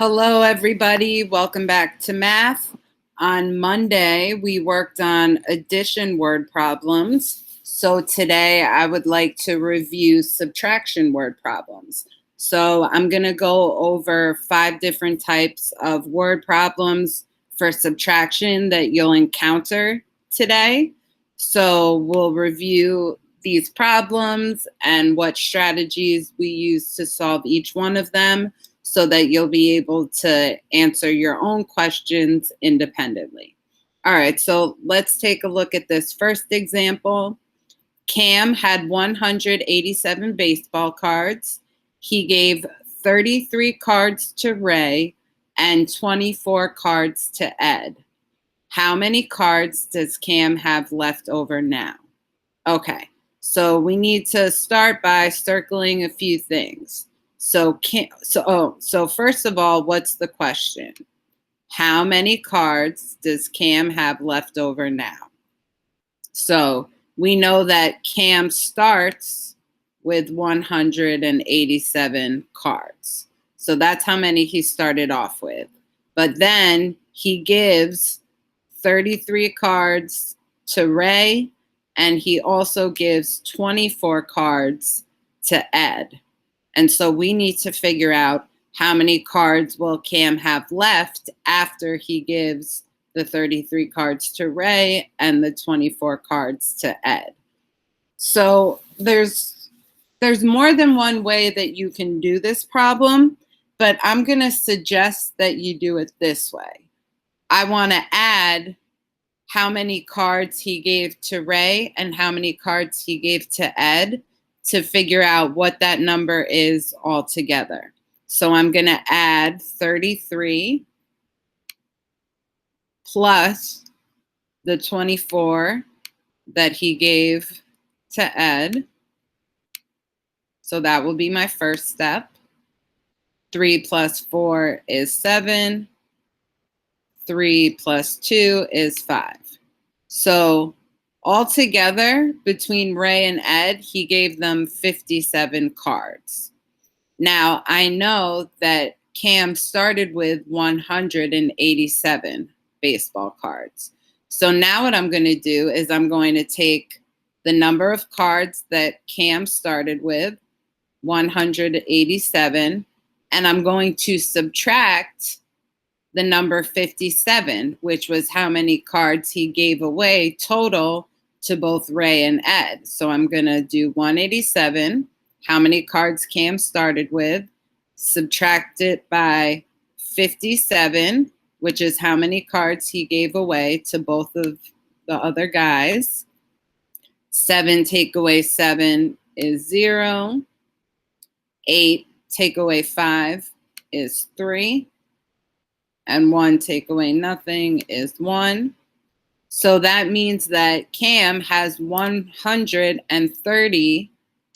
Hello, everybody. Welcome back to math. On Monday, we worked on addition word problems. So today, I would like to review subtraction word problems. So I'm going to go over 5 different types of word problems for subtraction that you'll encounter today. So we'll review these problems and what strategies we use to solve each one of them, so that you'll be able to answer your own questions independently. All right, so let's take a look at this first example. Cam had 187 baseball cards. He gave 33 cards to Ray and 24 cards to Ed. How many cards does Cam have left over now? Okay, so we need to start by circling a few things. So first of all, what's the question? How many cards does Cam have left over now? So we know that Cam starts with 187 cards. So that's how many he started off with. But then he gives 33 cards to Ray, and he also gives 24 cards to Ed. And so we need to figure out how many cards will Cam have left after he gives the 33 cards to Ray and the 24 cards to Ed. So there's more than one way that you can do this problem, but I'm going to suggest that you do it this way. I want to add how many cards he gave to Ray and how many cards he gave to Ed to figure out what that number is altogether. So I'm going to add 33 plus the 24 that he gave to Ed. So that will be my first step. 3 plus 4 is 7. 3 plus 2 is 5. So altogether, between Ray and Ed, he gave them 57 cards. Now, I know that Cam started with 187 baseball cards. So now what I'm going to do is I'm going to take the number of cards that Cam started with, 187, and I'm going to subtract the number 57, which was how many cards he gave away total to both Ray and Ed. So I'm going to do 187, how many cards Cam started with, subtract it by 57, which is how many cards he gave away to both of the other guys. 7 take away 7 is 0. 8 take away 5 is 3. And 1 take away nothing is 1. So that means that Cam has 130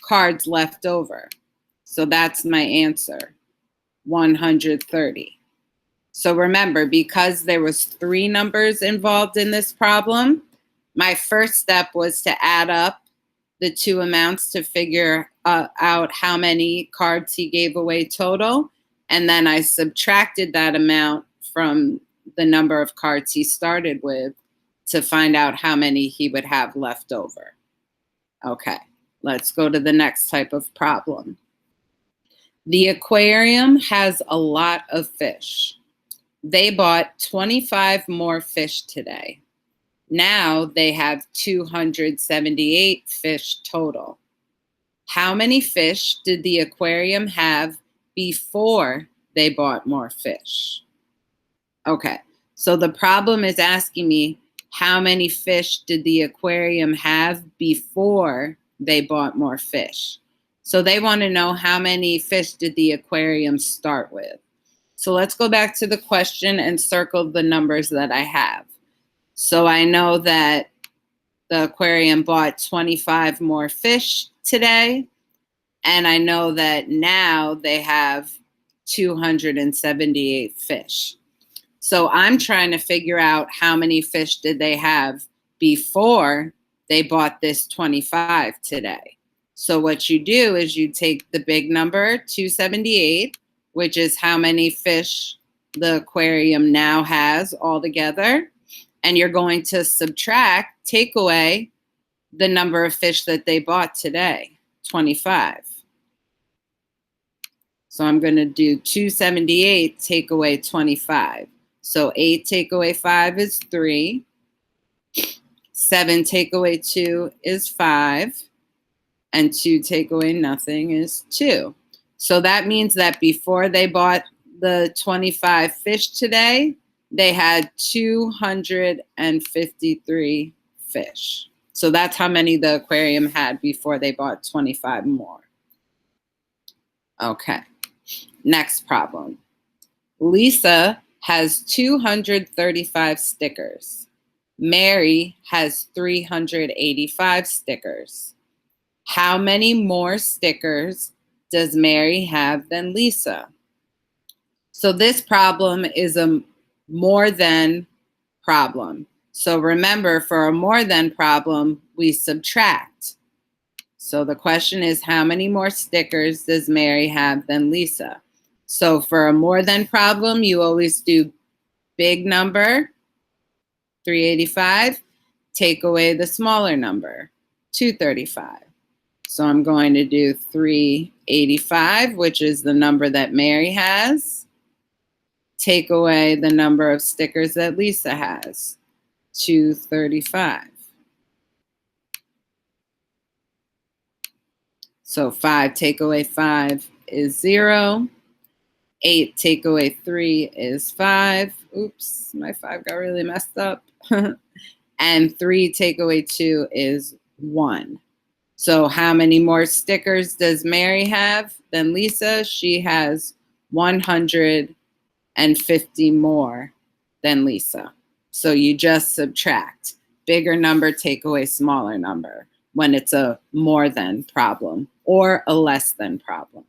cards left over. So that's my answer, 130. So remember, because there was 3 numbers involved in this problem, my first step was to add up the 2 amounts to figure out how many cards he gave away total. And then I subtracted that amount from the number of cards he started with to find out how many he would have left over. Okay, let's go to the next type of problem. The aquarium has a lot of fish. They bought 25 more fish today. Now they have 278 fish total. How many fish did the aquarium have before they bought more fish? Okay, so the problem is asking me how many fish did the aquarium have before they bought more fish. So they want to know how many fish did the aquarium start with. So let's go back to the question and circle the numbers that I have. So I know that the aquarium bought 25 more fish today, and I know that now they have 278 fish. So I'm trying to figure out how many fish did they have before they bought this 25 today. So what you do is you take the big number, 278, which is how many fish the aquarium now has altogether. And you're going to subtract, take away the number of fish that they bought today, 25. So I'm going to do 278 take away 25. So 8 take away 5 is 3. 7 take away 2 is 5. And 2 take away nothing is 2. So that means that before they bought the 25 fish today, they had 253 fish. So that's how many the aquarium had before they bought 25 more. Okay, next problem. Lisa has 235 stickers. Mary has 385 stickers. How many more stickers does Mary have than Lisa? So this problem is a more than problem. So remember, for a more than problem, we subtract. So the question is, how many more stickers does Mary have than Lisa? So for a more than problem, you always do big number, 385, take away the smaller number, 235. So I'm going to do 385, which is the number that Mary has. Take away the number of stickers that Lisa has, 235. So 5 take away 5 is 0. 8 take away 3 is 5. Oops, my 5 got really messed up. And 3 take away 2 is 1. So how many more stickers does Mary have than Lisa? She has 150 more than Lisa. So you just subtract. Bigger number, take away smaller number when it's a more than problem or a less than problem.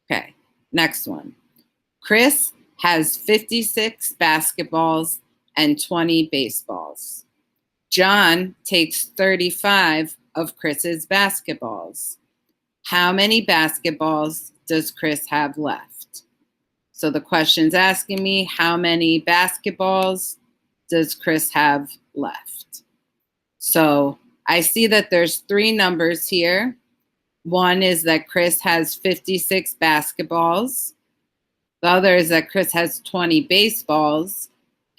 Okay, next one. Chris has 56 basketballs and 20 baseballs. John takes 35 of Chris's basketballs. How many basketballs does Chris have left? So the question's asking me, how many basketballs does Chris have left? So I see that there's 3 numbers here. One is that Chris has 56 basketballs. The other is that Chris has 20 baseballs.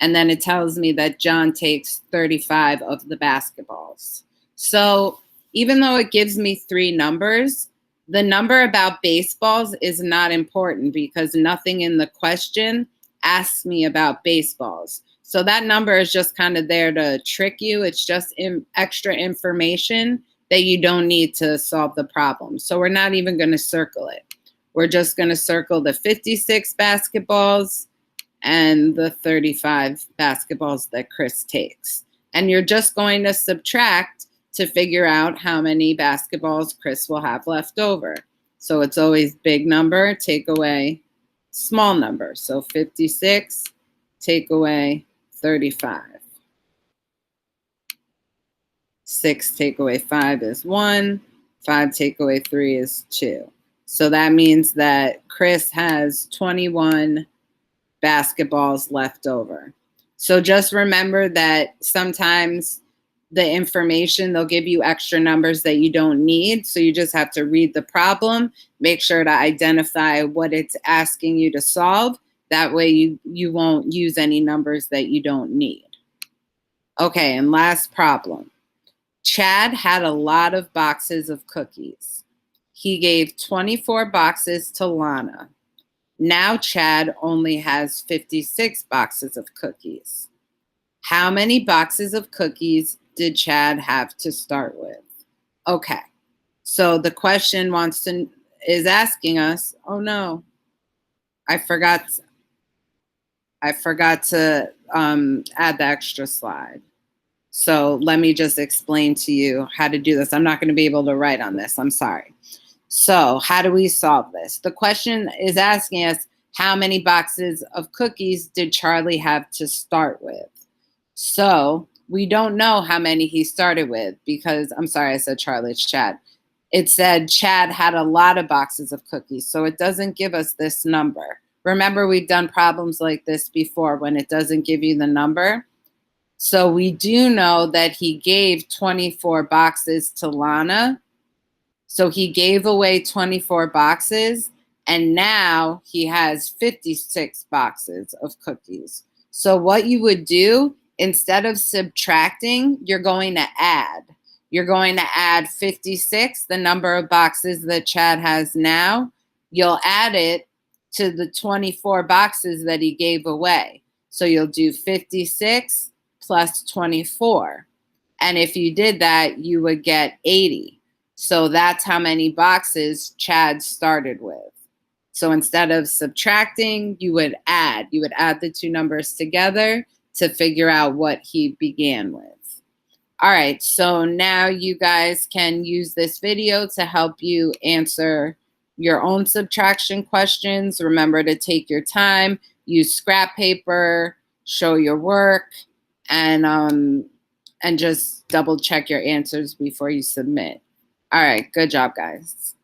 And then it tells me that John takes 35 of the basketballs. So even though it gives me 3 numbers, the number about baseballs is not important because nothing in the question asks me about baseballs. So that number is just kind of there to trick you. It's just extra information that you don't need to solve the problem. So we're not even going to circle it. We're just going to circle the 56 basketballs and the 35 basketballs that Chris takes. And you're just going to subtract to figure out how many basketballs Chris will have left over. So it's always big number, take away small number. So 56, take away 35. 6 take away 5 is 1. 5 take away 3 is 2. So that means that Chris has 21 basketballs left over. So just remember that sometimes the information, they'll give you extra numbers that you don't need. So you just have to read the problem, make sure to identify what it's asking you to solve. That way you won't use any numbers that you don't need. Okay, and last problem. Chad had a lot of boxes of cookies. He gave 24 boxes to Lana. Now Chad only has 56 boxes of cookies. How many boxes of cookies did Chad have to start with? Okay, so the question is asking us, oh no, I forgot to add the extra slide. So let me just explain to you how to do this. I'm not going to be able to write on this. I'm sorry. So how do we solve this? The question is asking us, how many boxes of cookies did Charlie have to start with? So we don't know how many he started with because, I'm sorry, I said Charlie, it's Chad. it said Chad had a lot of boxes of cookies, so it doesn't give us this number. Remember, we've done problems like this before when it doesn't give you the number. So we do know that he gave 24 boxes to Lana. So he gave away 24 boxes, and now he has 56 boxes of cookies. So what you would do, instead of subtracting, you're going to add. You're going to add 56, the number of boxes that Chad has now. You'll add it to the 24 boxes that he gave away. So you'll do 56 plus 24. And if you did that, you would get 80. So that's how many boxes Chad started with. So instead of subtracting, you would add. You would add the two numbers together to figure out what he began with. All right, so now you guys can use this video to help you answer your own subtraction questions. Remember to take your time, use scrap paper, show your work, and just double check your answers before you submit. All right, good job, guys.